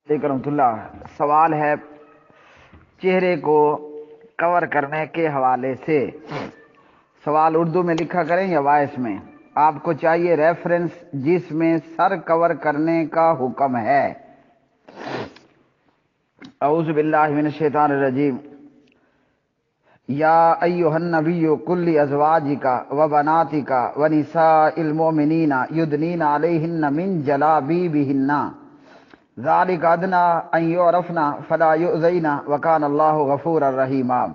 علیکم ورحمۃ اللہ۔ سوال ہے چہرے کو کور کرنے کے حوالے سے۔ سوال اردو میں لکھا کریں یا وائس میں؟ آپ کو چاہیے ریفرنس جس میں سر کور کرنے کا حکم ہے۔ اعوذ باللہ من الشیطان الرجیم۔ یا ایھا النبی قل لازواجک وبناتک ونساء المؤمنین یدنین علیہن من جلابیبہن ذالک ادنی ان یعرفن فلا یؤذین وکان اللہ غفورا رحیما۔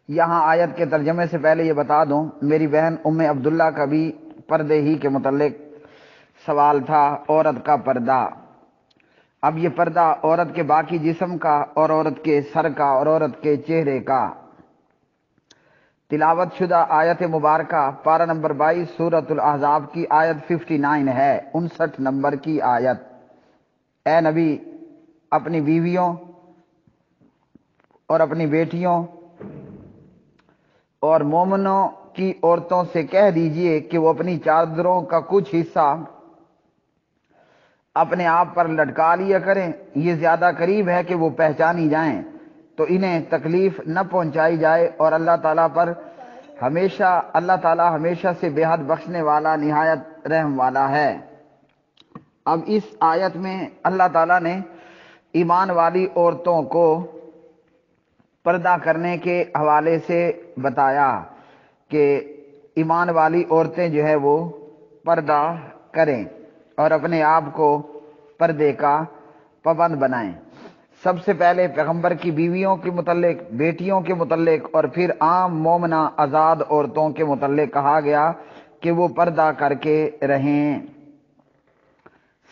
یہاں آیت کے ترجمے سے پہلے یہ بتا دوں، میری بہن ام عبداللہ کا بھی پردے ہی کے متعلق سوال تھا، عورت کا پردہ۔ اب یہ پردہ عورت کے باقی جسم کا اور عورت کے سر کا اور عورت کے چہرے کا۔ تلاوت شدہ آیت مبارکہ پارہ نمبر 22 سورۃ الاحزاب کی آیت 59 ہے، 59 نمبر کی آیت۔ اے نبی، اپنی بیویوں اور اپنی بیٹیوں اور مومنوں کی عورتوں سے کہہ دیجئے کہ وہ اپنی چادروں کا کچھ حصہ اپنے آپ پر لٹکا لیا کریں، یہ زیادہ قریب ہے کہ وہ پہچانی جائیں تو انہیں تکلیف نہ پہنچائی جائے، اور اللہ تعالیٰ ہمیشہ سے بے حد بخشنے والا نہایت رحم والا ہے۔ اب اس آیت میں اللہ تعالیٰ نے ایمان والی عورتوں کو پردہ کرنے کے حوالے سے بتایا کہ ایمان والی عورتیں جو ہے وہ پردہ کریں اور اپنے آپ کو پردے کا پابند بنائیں۔ سب سے پہلے پیغمبر کی بیویوں کے متعلق، بیٹیوں کے متعلق اور پھر عام مومنہ آزاد عورتوں کے متعلق کہا گیا کہ وہ پردہ کر کے رہیں۔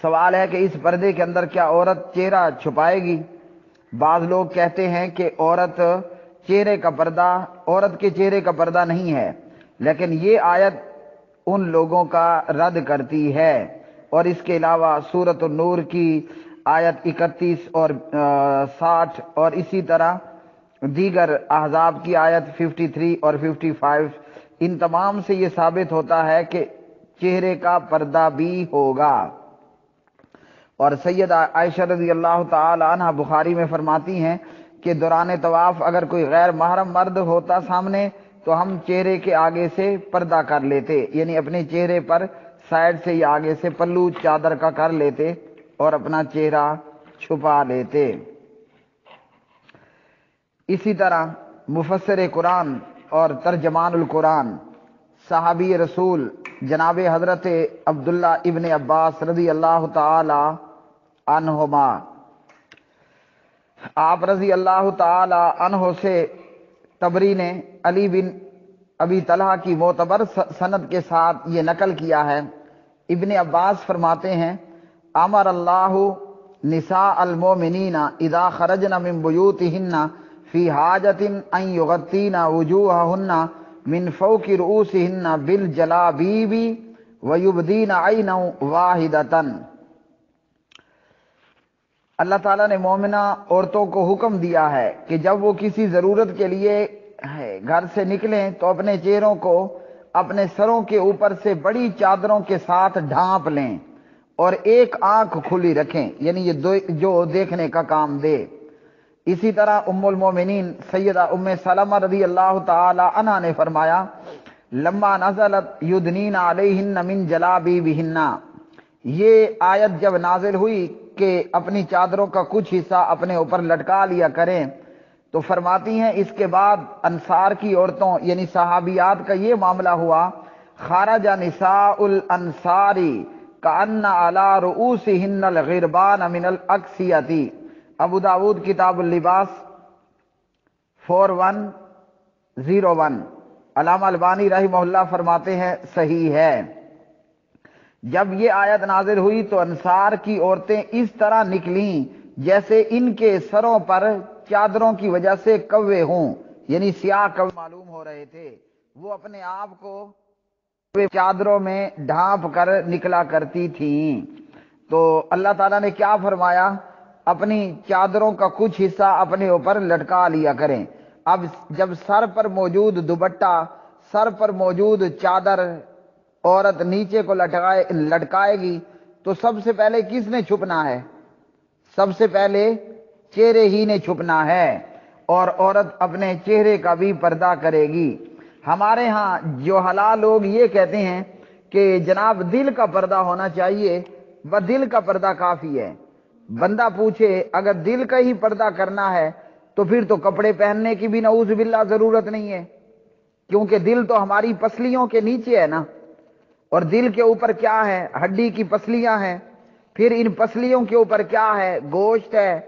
سوال ہے کہ اس پردے کے اندر کیا عورت چہرہ چھپائے گی؟ بعض لوگ کہتے ہیں کہ عورت کے چہرے کا پردہ نہیں ہے، لیکن یہ آیت ان لوگوں کا رد کرتی ہے، اور اس کے علاوہ سورۃ النور کی آیت 31 اور 60 اور اسی طرح دیگر احزاب کی آیت 53 اور 55، ان تمام سے یہ ثابت ہوتا ہے کہ چہرے کا پردہ بھی ہوگا۔ اور سیدہ عائشہ رضی اللہ تعالی عنہ بخاری میں فرماتی ہیں کہ دوران طواف اگر کوئی غیر محرم مرد ہوتا سامنے تو ہم چہرے کے آگے سے پردہ کر لیتے، یعنی اپنے چہرے پر سائڈ سے یا آگے سے پلو چادر کا کر لیتے اور اپنا چہرہ چھپا لیتے۔ اسی طرح مفسر قرآن اور ترجمان القرآن صحابی رسول جناب حضرت عبداللہ ابن عباس رضی اللہ تعالی عنہما، آپ رضی اللہ تعالی عنہ سے طبری نے علی بن ابی طلحہ کی معتبر سند کے ساتھ یہ نقل کیا ہے۔ ابن عباس فرماتے ہیں، امر اللہ نساء المؤمنین اذا خرجن من بیوتہن فی حاجۃ ان یغطین وجوہہن من فوق رؤوسہن بالجلابیب ویبدین عینا واحدۃ۔ اللہ تعالیٰ نے مومنہ عورتوں کو حکم دیا ہے کہ جب وہ کسی ضرورت کے لیے گھر سے نکلیں تو اپنے چہروں کو اپنے سروں کے اوپر سے بڑی چادروں کے ساتھ ڈھانپ لیں اور ایک آنکھ کھلی رکھیں، یعنی یہ جو دیکھنے کا کام دے۔ اسی طرح ام المومنین سیدہ ام سلمہ رضی اللہ تعالی عنہ نے فرمایا، لما نزلت یدنین علیہن من جلابیبہن، یہ آیت جب نازل ہوئی کہ اپنی چادروں کا کچھ حصہ اپنے اوپر لٹکا لیا کریں، تو فرماتی ہیں اس کے بعد انصار کی عورتوں یعنی صحابیات کا یہ معاملہ ہوا، خرج نساء الانصار کأن علی رؤوسہن الغربان من الاکسیۃ۔ ابو داود کتاب اللباس 4101۔ علامہ البانی رحمہ اللہ فرماتے ہیں صحیح ہے۔ جب یہ آیت نازل ہوئی تو انصار کی عورتیں اس طرح نکلیں جیسے ان کے سروں پر چادروں کی وجہ سے کوے ہوں، یعنی سیاہ کوے معلوم ہو رہے تھے۔ وہ اپنے آپ کو چادروں میں ڈھانپ کر نکلا کرتی تھیں۔ تو اللہ تعالیٰ نے کیا فرمایا؟ اپنی چادروں کا کچھ حصہ اپنے اوپر لٹکا لیا کریں۔ اب جب سر پر موجود دوپٹہ، سر پر موجود چادر عورت نیچے کو لٹکائے گی تو سب سے پہلے کس نے چھپنا ہے؟ سب سے پہلے چہرے ہی نے چھپنا ہے اور عورت اپنے چہرے کا بھی پردہ کرے گی۔ ہمارے ہاں جو حلال لوگ یہ کہتے ہیں کہ جناب دل کا پردہ ہونا چاہیے، وہ دل کا پردہ کافی ہے۔ بندہ پوچھے اگر دل کا ہی پردہ کرنا ہے تو پھر تو کپڑے پہننے کی بھی نعوذ باللہ ضرورت نہیں ہے، کیونکہ دل تو ہماری پسلیوں کے نیچے ہے نا، اور دل کے اوپر کیا ہے؟ ہڈی کی پسلیاں ہیں، پھر ان پسلیوں کے اوپر کیا ہے؟ گوشت ہے،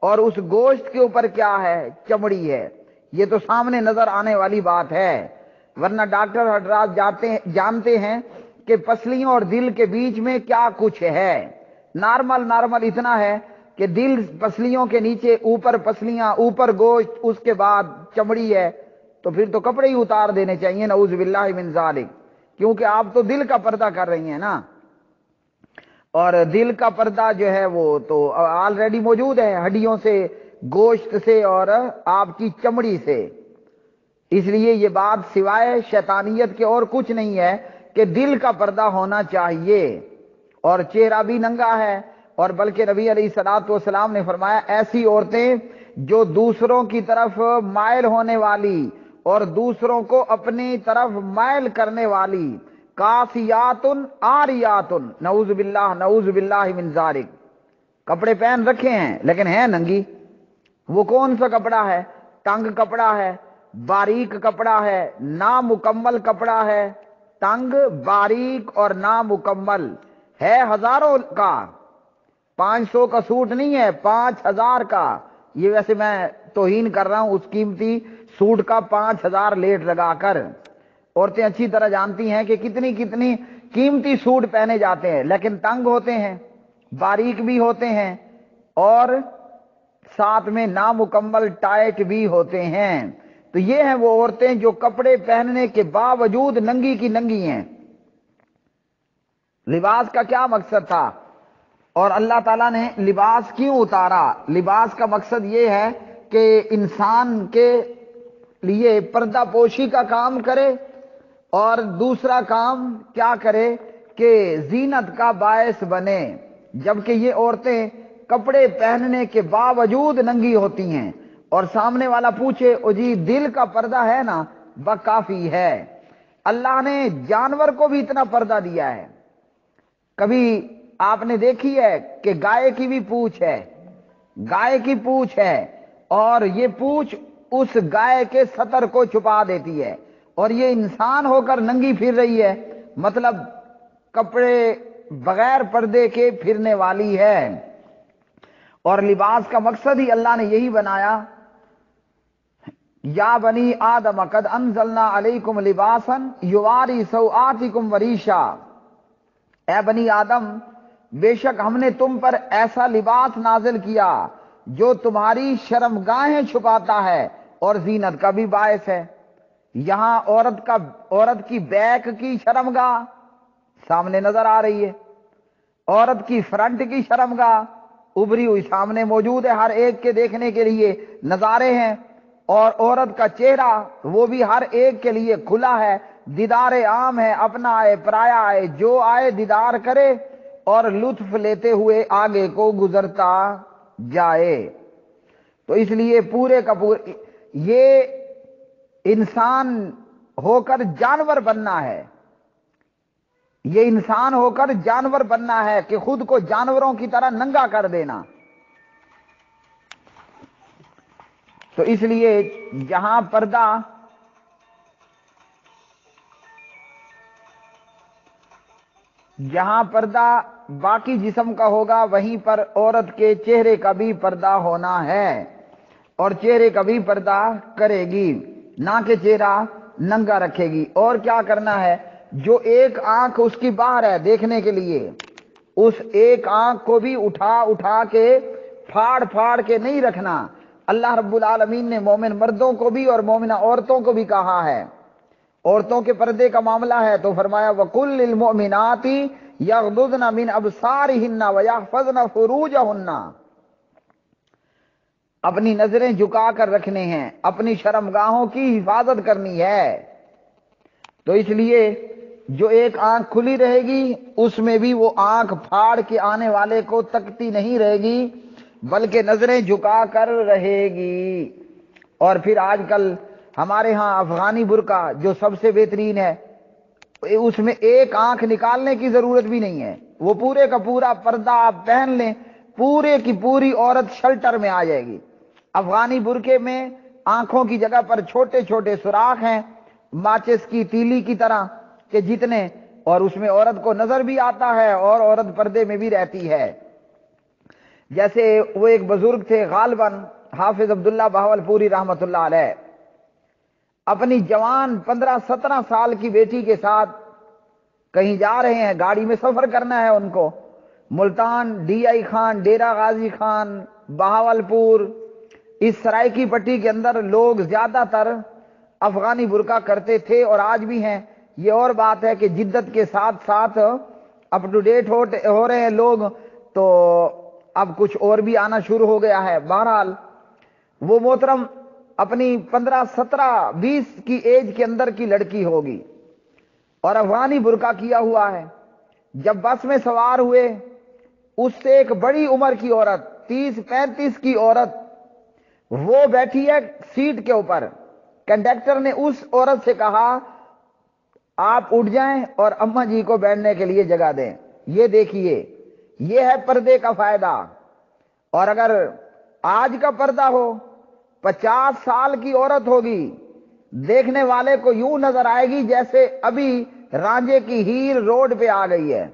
اور اس گوشت کے اوپر کیا ہے؟ چمڑی ہے۔ یہ تو سامنے نظر آنے والی بات ہے، ورنہ ڈاکٹر حضرات جانتے ہیں کہ پسلیوں اور دل کے بیچ میں کیا کچھ ہے۔ نارمل اتنا ہے کہ دل پسلیوں کے نیچے، اوپر پسلیاں، اوپر گوشت، اس کے بعد چمڑی ہے، تو پھر تو کپڑے ہی اتار دینے چاہیے نعوذ باللہ من ذالک، کیونکہ آپ تو دل کا پردہ کر رہی ہیں نا، اور دل کا پردہ جو ہے وہ تو آلریڈی موجود ہے ہڈیوں سے، گوشت سے اور آپ کی چمڑی سے۔ اس لیے یہ بات سوائے شیطانیت کے اور کچھ نہیں ہے کہ دل کا پردہ ہونا چاہیے، اور چہرہ بھی ننگا ہے۔ اور بلکہ نبی علیہ الصلوۃ والسلام نے فرمایا ایسی عورتیں جو دوسروں کی طرف مائل ہونے والی اور دوسروں کو اپنی طرف مائل کرنے والی، کاسیات عاریات، نعوذ باللہ من ذالک، کپڑے پہن رکھے ہیں لیکن ہیں ننگی۔ وہ کون سا کپڑا ہے؟ تنگ کپڑا ہے، باریک کپڑا ہے، نامکمل کپڑا ہے، تنگ، باریک اور نامکمل ہے، ہزاروں کا، 500 کا سوٹ نہیں ہے، 5000 کا۔ یہ ویسے میں توہین کر رہا ہوں اس قیمتی سوٹ کا، 5000 لیٹ لگا کر۔ عورتیں اچھی طرح جانتی ہیں کہ کتنی کتنی قیمتی سوٹ پہنے جاتے ہیں، لیکن تنگ ہوتے ہیں، باریک بھی ہوتے ہیں، اور ساتھ میں نامکمل ٹائٹ بھی ہوتے ہیں۔ تو یہ ہیں وہ عورتیں جو کپڑے پہننے کے باوجود ننگی کی ننگی ہیں۔ لباس کا کیا مقصد تھا؟ اور اللہ تعالیٰ نے لباس کیوں اتارا؟ لباس کا مقصد یہ ہے کہ انسان کے لیے پردہ پوشی کا کام کرے، اور دوسرا کام کیا کرے کہ زینت کا باعث بنے۔ جبکہ یہ عورتیں کپڑے پہننے کے باوجود ننگی ہوتی ہیں، اور سامنے والا پوچھے او جی دل کا پردہ ہے نا، وہ کافی ہے۔ اللہ نے جانور کو بھی اتنا پردہ دیا ہے۔ کبھی آپ نے دیکھی ہے کہ گائے کی بھی پونچھ ہے، گائے کی پونچھ ہے، اور یہ پونچھ اس گائے کے سطر کو چھپا دیتی ہے، اور یہ انسان ہو کر ننگی پھر رہی ہے، مطلب کپڑے بغیر پردے کے پھرنے والی ہے۔ اور لباس کا مقصد ہی اللہ نے یہی بنایا، یا بنی آدم قد انزلنا علیکم لباسا یواری سوآتکم وریشا، اے بنی آدم بے شک ہم نے تم پر ایسا لباس نازل کیا جو تمہاری شرمگاہیں چھپاتا ہے اور زینت کا بھی باعث ہے۔ یہاں عورت کی بیک کی شرمگاہ سامنے نظر آ رہی ہے، عورت کی فرنٹ کی شرمگاہ ابری ہوئی سامنے موجود ہے، ہر ایک کے دیکھنے کے لیے نظارے ہیں، اور عورت کا چہرہ وہ بھی ہر ایک کے لیے کھلا ہے، دیدار عام ہے، اپنا آئے پرایا آئے جو آئے دیدار کرے اور لطف لیتے ہوئے آگے کو گزرتا جائے۔ تو اس لیے پورے کا پورے یہ انسان ہو کر جانور بننا ہے، یہ انسان ہو کر جانور بننا ہے کہ خود کو جانوروں کی طرح ننگا کر دینا۔ تو اس لیے جہاں پردہ باقی جسم کا ہوگا وہیں پر عورت کے چہرے کا بھی پردہ ہونا ہے، اور چہرے کا بھی پردہ کرے گی، نہ کہ چہرہ ننگا رکھے گی۔ اور کیا کرنا ہے؟ جو ایک آنکھ اس کی باہر ہے دیکھنے کے لیے، اس ایک آنکھ کو بھی اٹھا کے پھاڑ کے نہیں رکھنا۔ اللہ رب العالمین نے مومن مردوں کو بھی اور مومنہ عورتوں کو بھی کہا ہے، عورتوں کے پردے کا معاملہ ہے تو فرمایا وَقُلْ لِلْمُؤْمِنَاتِ يَغْضُضْنَ مِنْ أَبْصَارِهِنَّ وَيَحْفَظْنَ فُرُوجَهُنَّ، اپنی نظریں جھکا کر رکھنے ہیں، اپنی شرمگاہوں کی حفاظت کرنی ہے۔ تو اس لیے جو ایک آنکھ کھلی رہے گی اس میں بھی وہ آنکھ پھاڑ کے آنے والے کو تکتی نہیں رہے گی، بلکہ نظریں جھکا کر رہے گی۔ اور پھر آج کل ہمارے ہاں افغانی برقع جو سب سے بہترین ہے، اس میں ایک آنکھ نکالنے کی ضرورت بھی نہیں ہے، وہ پورے کا پورا پردہ آپ پہن لیں، پورے کی پوری عورت شلٹر میں آ جائے گی۔ افغانی برقعے میں آنکھوں کی جگہ پر چھوٹے چھوٹے سوراخ ہیں، ماچس کی تیلی کی طرح کہ جتنے، اور اس میں عورت کو نظر بھی آتا ہے اور عورت پردے میں بھی رہتی ہے۔ جیسے وہ ایک بزرگ تھے غالباً حافظ عبداللہ بہاولپوری رحمۃ اللہ علیہ، اپنی جوان 15-17 سال کی بیٹی کے ساتھ کہیں جا رہے ہیں، گاڑی میں سفر کرنا ہے ان کو، ملتان، ڈی آئی خان، ڈیرہ غازی خان، بہاولپور، اس سرائکی پٹی کے اندر لوگ زیادہ تر افغانی برقع کرتے تھے اور آج بھی ہیں۔ یہ اور بات ہے کہ جدت کے ساتھ ساتھ اپ ٹو ڈیٹ ہو رہے ہیں لوگ، تو اب کچھ اور بھی آنا شروع ہو گیا ہے۔ بہرحال وہ محترم اپنی 15-17-20 کی ایج کے اندر کی لڑکی ہوگی اور افغانی برقع کیا ہوا ہے۔ جب بس میں سوار ہوئے، اس سے ایک بڑی عمر کی عورت، 30-35 کی عورت، وہ بیٹھی ہے سیٹ کے اوپر۔ کنڈکٹر نے اس عورت سے کہا آپ اٹھ جائیں اور اماں جی کو بیٹھنے کے لیے جگہ دیں۔ یہ دیکھیے، یہ ہے پردے کا فائدہ۔ اور اگر آج کا پردہ ہو، 50 سال کی عورت ہوگی، دیکھنے والے کو یوں نظر آئے گی جیسے ابھی رانجے کی ہیر روڈ پہ آ گئی ہے،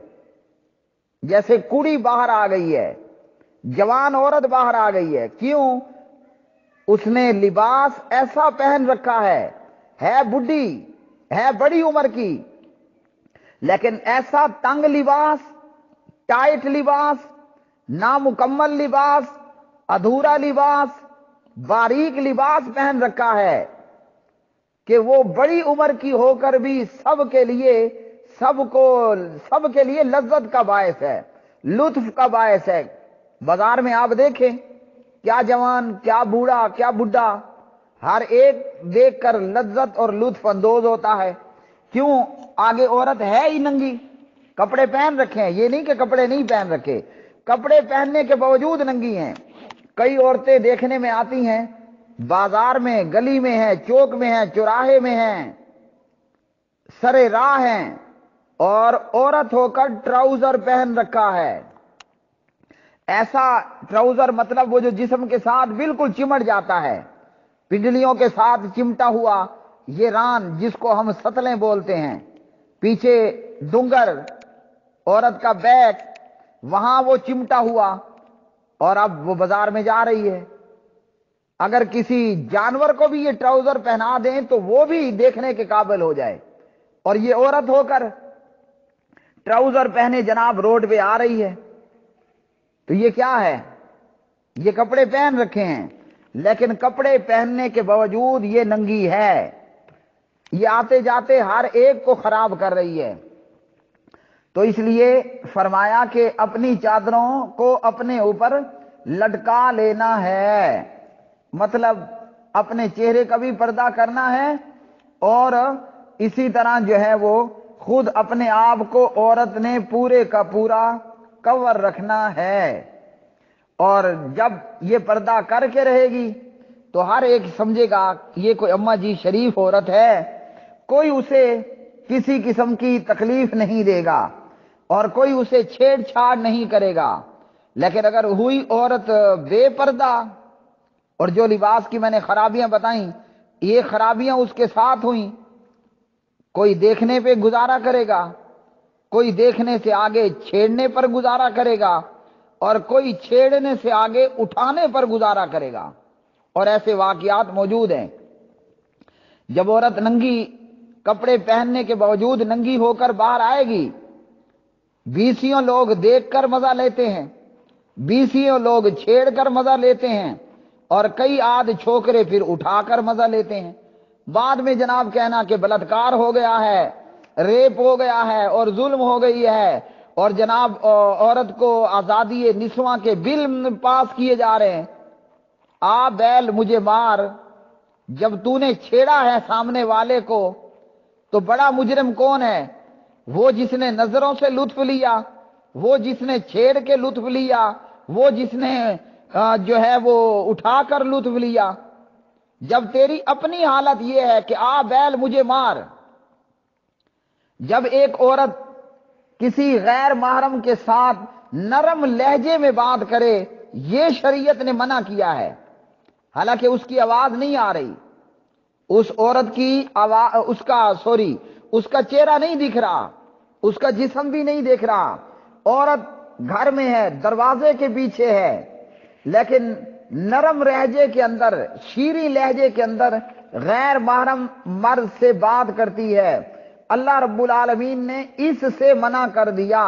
جیسے کڑی باہر آ گئی ہے، جوان عورت باہر آ گئی ہے۔ کیوں؟ اس نے لباس ایسا پہن رکھا ہے بڈھی، ہے بڑی عمر کی، لیکن ایسا تنگ لباس، ٹائٹ لباس، نامکمل لباس، ادھورا لباس، باریک لباس پہن رکھا ہے کہ وہ بڑی عمر کی ہو کر بھی سب کے لیے لذت کا باعث ہے، لطف کا باعث ہے۔ بازار میں آپ دیکھیں، کیا جوان، کیا بوڑھا، کیا بڈھا، ہر ایک دیکھ کر لذت اور لطف اندوز ہوتا ہے۔ کیوں؟ آگے عورت ہے ہی ننگی، کپڑے پہن رکھے ہیں، یہ نہیں کہ کپڑے نہیں پہن رکھے، کپڑے پہننے کے باوجود ننگی ہیں۔ کئی عورتیں دیکھنے میں آتی ہیں، بازار میں، گلی میں ہیں، چوک میں ہیں، چوراہے میں ہیں، سرے راہ ہیں، اور عورت ہو کر ٹراؤزر پہن رکھا ہے۔ ایسا ٹراؤزر مطلب وہ جو جسم کے ساتھ بالکل چمٹ جاتا ہے، پنڈلیوں کے ساتھ چمٹا ہوا، یہ ران جس کو ہم ستلیں بولتے ہیں، پیچھے ڈنگر، عورت کا بیک، وہاں وہ چمٹا ہوا، اور اب وہ بازار میں جا رہی ہے۔ اگر کسی جانور کو بھی یہ ٹراؤزر پہنا دیں تو وہ بھی دیکھنے کے قابل ہو جائے، اور یہ عورت ہو کر ٹراؤزر پہنے جناب روڈ پہ آ رہی ہے، تو یہ کیا ہے؟ یہ کپڑے پہن رکھے ہیں، لیکن کپڑے پہننے کے باوجود یہ ننگی ہے، یہ آتے جاتے ہر ایک کو خراب کر رہی ہے۔ تو اس لیے فرمایا کہ اپنی چادروں کو اپنے اوپر لٹکا لینا ہے، مطلب اپنے چہرے کا بھی پردہ کرنا ہے، اور اسی طرح جو ہے وہ خود اپنے آپ کو عورت نے پورے کا پورا کور رکھنا ہے۔ اور جب یہ پردہ کر کے رہے گی تو ہر ایک سمجھے گا یہ کوئی اماں جی شریف عورت ہے، کوئی اسے کسی قسم کی تکلیف نہیں دے گا اور کوئی اسے چھیڑ چھاڑ نہیں کرے گا۔ لیکن اگر ہوئی عورت بے پردہ، اور جو لباس کی میں نے خرابیاں بتائیں، یہ خرابیاں اس کے ساتھ ہوئیں، کوئی دیکھنے پہ گزارا کرے گا، کوئی دیکھنے سے آگے چھیڑنے پر گزارا کرے گا، اور کوئی چھیڑنے سے آگے اٹھانے پر گزارا کرے گا، اور ایسے واقعات موجود ہیں۔ جب عورت ننگی کپڑے پہننے کے باوجود ننگی ہو کر باہر آئے گی، بیسیوں لوگ دیکھ کر مزہ لیتے ہیں، بیسیوں لوگ چھیڑ کر مزہ لیتے ہیں، اور کئی آدھ چھوکرے پھر اٹھا کر مزہ لیتے ہیں۔ بعد میں جناب کہنا کہ بلاತ್کار ہو گیا ہے، ریپ ہو گیا ہے اور ظلم ہو گئی ہے، اور جناب عورت کو آزادی نسواں کے بل پاس کیے جا رہے ہیں۔ آ بیل مجھے مار، جب تو نے چھیڑا ہے سامنے والے کو تو بڑا مجرم کون ہے؟ وہ جس نے نظروں سے لطف لیا، وہ جس نے چھیڑ کے لطف لیا، وہ جس نے جو ہے وہ اٹھا کر لطف لیا، جب تیری اپنی حالت یہ ہے کہ آ بیل مجھے مار، جب ایک عورت کسی غیر محرم کے ساتھ نرم لہجے میں بات کرے، یہ شریعت نے منع کیا ہے، حالانکہ اس کی آواز نہیں آ رہی، اس عورت کی آواز، اس کا چہرہ نہیں دکھ رہا، اس کا جسم بھی نہیں دیکھ رہا، عورت گھر میں ہے، دروازے کے پیچھے ہے، لیکن نرم لہجے کے اندر، شیریں لہجے کے اندر غیر محرم مرد سے بات کرتی ہے، اللہ رب العالمین نے اس سے منع کر دیا۔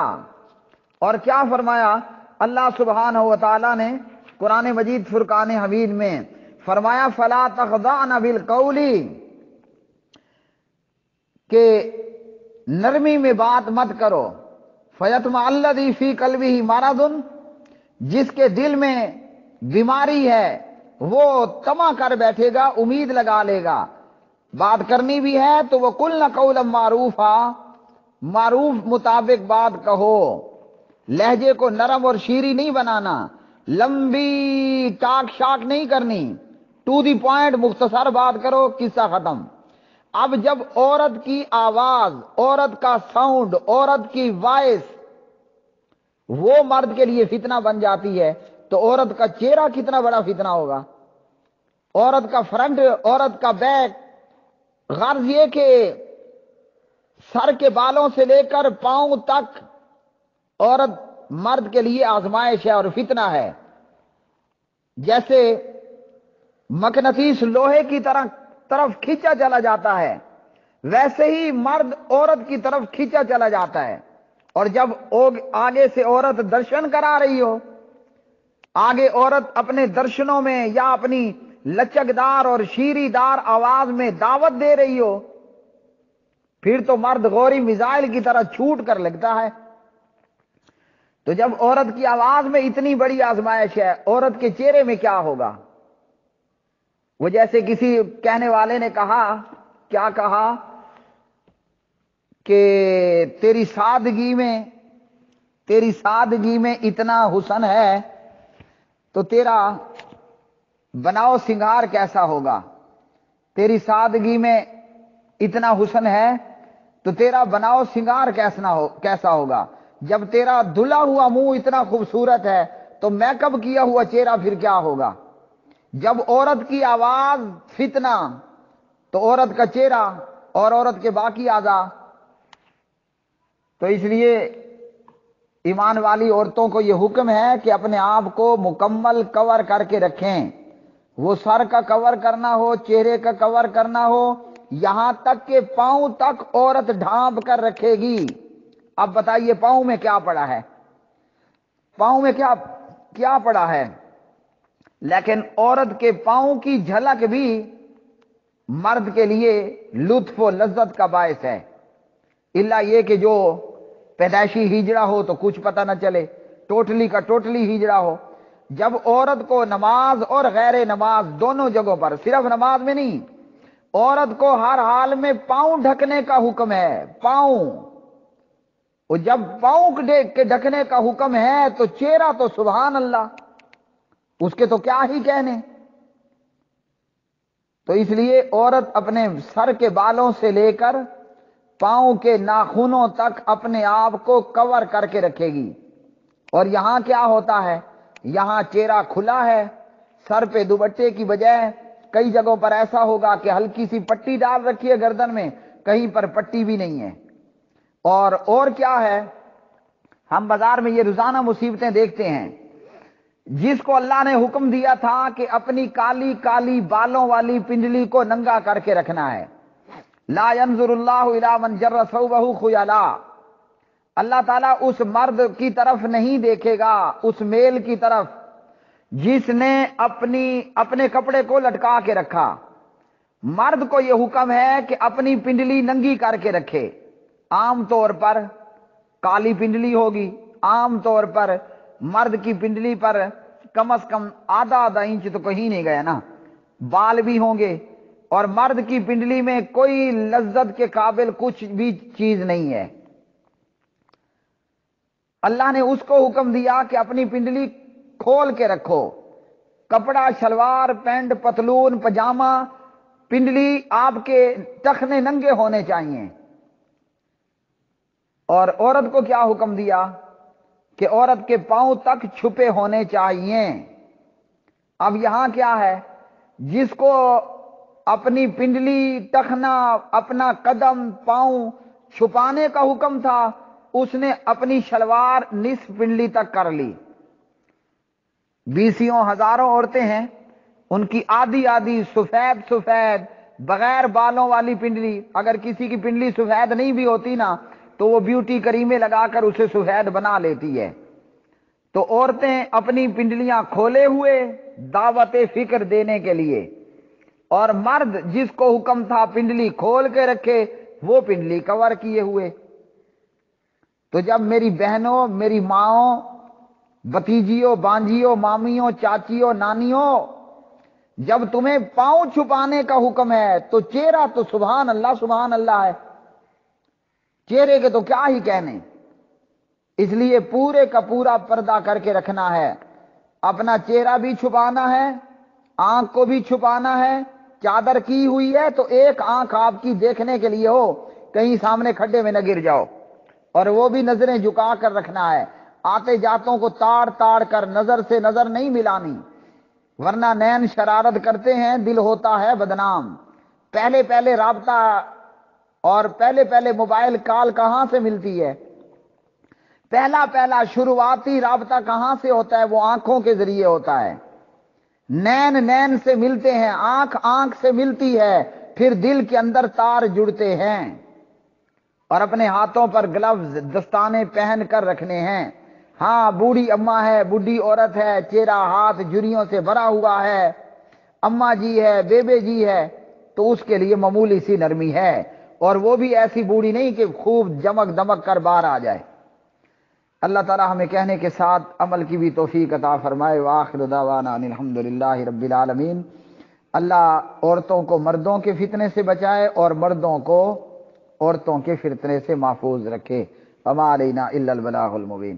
اور کیا فرمایا اللہ سبحانہ و تعالی نے قرآن مجید فرقان حمید میں؟ فرمایا فلا تخضعن بالقول، کہ نرمی میں بات مت کرو، فیطمع الذی فی قلبہ مرض، جس کے دل میں بیماری ہے وہ طمع کر بیٹھے گا، امید لگا لے گا۔ بات کرنی بھی ہے تو وہ قلنا قولا معروفا، معروف مطابق بات کہو، لہجے کو نرم اور شیریں نہیں بنانا، لمبی ٹاک شاک نہیں کرنی، ٹو دی پوائنٹ، مختصر بات کرو، قصہ ختم۔ اب جب عورت کی آواز، عورت کا ساؤنڈ، عورت کی وائس وہ مرد کے لیے فتنہ بن جاتی ہے، تو عورت کا چہرہ کتنا بڑا فتنہ ہوگا، عورت کا فرنٹ، عورت کا بیک، غرض یہ کہ سر کے بالوں سے لے کر پاؤں تک عورت مرد کے لیے آزمائش ہے اور فتنہ ہے۔ جیسے مقناطیس لوہے کی طرف کھینچا چلا جاتا ہے، ویسے ہی مرد عورت کی طرف کھینچا چلا جاتا ہے، اور جب آگے سے عورت درشن کرا رہی ہو، آگے عورت اپنے درشنوں میں یا اپنی لچکدار اور شیریں دار آواز میں دعوت دے رہی ہو، پھر تو مرد غوری میزائل کی طرح چھوٹ کر لگتا ہے۔ تو جب عورت کی آواز میں اتنی بڑی آزمائش ہے، عورت کے چہرے میں کیا ہوگا؟ وہ جیسے کسی کہنے والے نے کہا، کیا کہا کہ تیری سادگی میں اتنا حسن ہے تو تیرا بناؤ سنگار کیسا ہوگا، تیری سادگی میں اتنا حسن ہے تو تیرا بناؤ سنگار کیسا ہوگا، جب تیرا دھلا ہوا منہ اتنا خوبصورت ہے تو میک اپ کیا ہوا چہرہ پھر کیا ہوگا۔ جب عورت کی آواز فتنہ تو عورت کا چہرہ اور عورت کے باقی اعضاء۔ تو اس لیے ایمان والی عورتوں کو یہ حکم ہے کہ اپنے آپ کو مکمل کور کر کے رکھیں، وہ سر کا کور کرنا ہو، چہرے کا کور کرنا ہو، یہاں تک کہ پاؤں تک عورت ڈھانپ کر رکھے گی۔ اب بتائیے پاؤں میں کیا پڑا ہے، پاؤں میں کیا پڑا ہے؟ لیکن عورت کے پاؤں کی جھلک بھی مرد کے لیے لطف و لذت کا باعث ہے، الا یہ کہ جو پیدائشی ہجڑا ہو تو کچھ پتہ نہ چلے، ٹوٹلی کا ٹوٹلی ہجڑا ہو۔ جب عورت کو نماز اور غیر نماز دونوں جگہوں پر، صرف نماز میں نہیں، عورت کو ہر حال میں پاؤں ڈھکنے کا حکم ہے، پاؤں، اور جب پاؤں کے ڈھکنے کا حکم ہے تو چہرہ تو سبحان اللہ، اس کے تو کیا ہی کہنے۔ تو اس لیے عورت اپنے سر کے بالوں سے لے کر پاؤں کے ناخنوں تک اپنے آپ کو کور کر کے رکھے گی۔ اور یہاں کیا ہوتا ہے؟ یہاں چہرہ کھلا ہے، سر پہ دوپٹے کی بجائے کئی جگہوں پر ایسا ہوگا کہ ہلکی سی پٹی ڈال رکھی ہے گردن میں، کہیں پر پٹی بھی نہیں ہے۔ اور کیا ہے، ہم بازار میں یہ روزانہ مصیبتیں دیکھتے ہیں۔ جس کو اللہ نے حکم دیا تھا کہ اپنی کالی کالی بالوں والی پنڈلی کو ننگا کر کے رکھنا ہے، لا ينظر اللہ الی من جر ثوبہ خیلا، اللہ تعالیٰ اس مرد کی طرف نہیں دیکھے گا، اس میل کی طرف جس نے اپنے کپڑے کو لٹکا کے رکھا۔ مرد کو یہ حکم ہے کہ اپنی پنڈلی ننگی کر کے رکھے، عام طور پر کالی پنڈلی ہوگی، عام طور پر مرد کی پنڈلی پر کم از کم آدھا انچ تو کہیں نہیں گیا نا، بال بھی ہوں گے، اور مرد کی پنڈلی میں کوئی لذت کے قابل کچھ بھی چیز نہیں ہے۔ اللہ نے اس کو حکم دیا کہ اپنی پنڈلی کھول کے رکھو، کپڑا شلوار پینٹ پتلون پجامہ پنڈلی آپ کے ٹخنے ننگے ہونے چاہیے۔ اور عورت کو کیا حکم دیا کہ عورت کے پاؤں تک چھپے ہونے چاہیے۔ اب یہاں کیا ہے، جس کو اپنی پنڈلی ٹخنا اپنا قدم پاؤں چھپانے کا حکم تھا، اس نے اپنی شلوار نصف پنڈلی تک کر لی۔ بیسیوں ہزاروں عورتیں ہیں، ان کی آدھی آدھی سفید سفید بغیر بالوں والی پنڈلی، اگر کسی کی پنڈلی سفید نہیں بھی ہوتی نا تو وہ بیوٹی کریمیں لگا کر اسے سفید بنا لیتی ہے۔ تو عورتیں اپنی پنڈلیاں کھولے ہوئے دعوت فکر دینے کے لیے، اور مرد جس کو حکم تھا پنڈلی کھول کے رکھے وہ پنڈلی کور کیے ہوئے۔ تو جب میری بہنوں، میری ماؤں، بھتیجیوں، بانجیوں، مامیوں، چاچیوں، نانیوں، جب تمہیں پاؤں چھپانے کا حکم ہے تو چہرہ تو سبحان اللہ ہے، چہرے کے تو کیا ہی کہنے۔ اس لیے پورے کا پورا پردہ کر کے رکھنا ہے، اپنا چہرہ بھی چھپانا ہے، آنکھ کو بھی چھپانا ہے۔ چادر کی ہوئی ہے تو ایک آنکھ آپ کی دیکھنے کے لیے ہو، کہیں سامنے کھڈے میں نہ گر جاؤ، اور وہ بھی نظریں جھکا کر رکھنا ہے۔ آتے جاتوں کو تاڑ تاڑ کر نظر سے نظر نہیں ملانی، ورنہ نین شرارت کرتے ہیں، دل ہوتا ہے بدنام۔ پہلے پہلے رابطہ اور پہلے موبائل کال کہاں سے ملتی ہے؟ پہلا شروعاتی رابطہ کہاں سے ہوتا ہے؟ وہ آنکھوں کے ذریعے ہوتا ہے۔ نین سے ملتے ہیں، آنکھ سے ملتی ہے، پھر دل کے اندر تار جڑتے ہیں۔ اور اپنے ہاتھوں پر گلوز دستانے پہن کر رکھنے ہیں۔ ہاں بوڑھی اماں ہے، بوڑھی عورت ہے، چہرہ ہاتھ جھریوں سے بھرا ہوا ہے، اماں جی ہے، بیبے جی ہے، تو اس کے لیے معمولی سی نرمی ہے، اور وہ بھی ایسی بوڑھی نہیں کہ خوب جمک دمک کر باہر آ جائے۔ اللہ تعالی ہمیں کہنے کے ساتھ عمل کی بھی توفیق عطا فرمائے۔ وآخر دعوانا ان الحمدللہ رب العالمین۔ اللہ عورتوں کو مردوں کے فتنے سے بچائے اور مردوں کو عورتوں کے فتنے سے محفوظ رکھے۔ وما علینا الا البلاغ المبین۔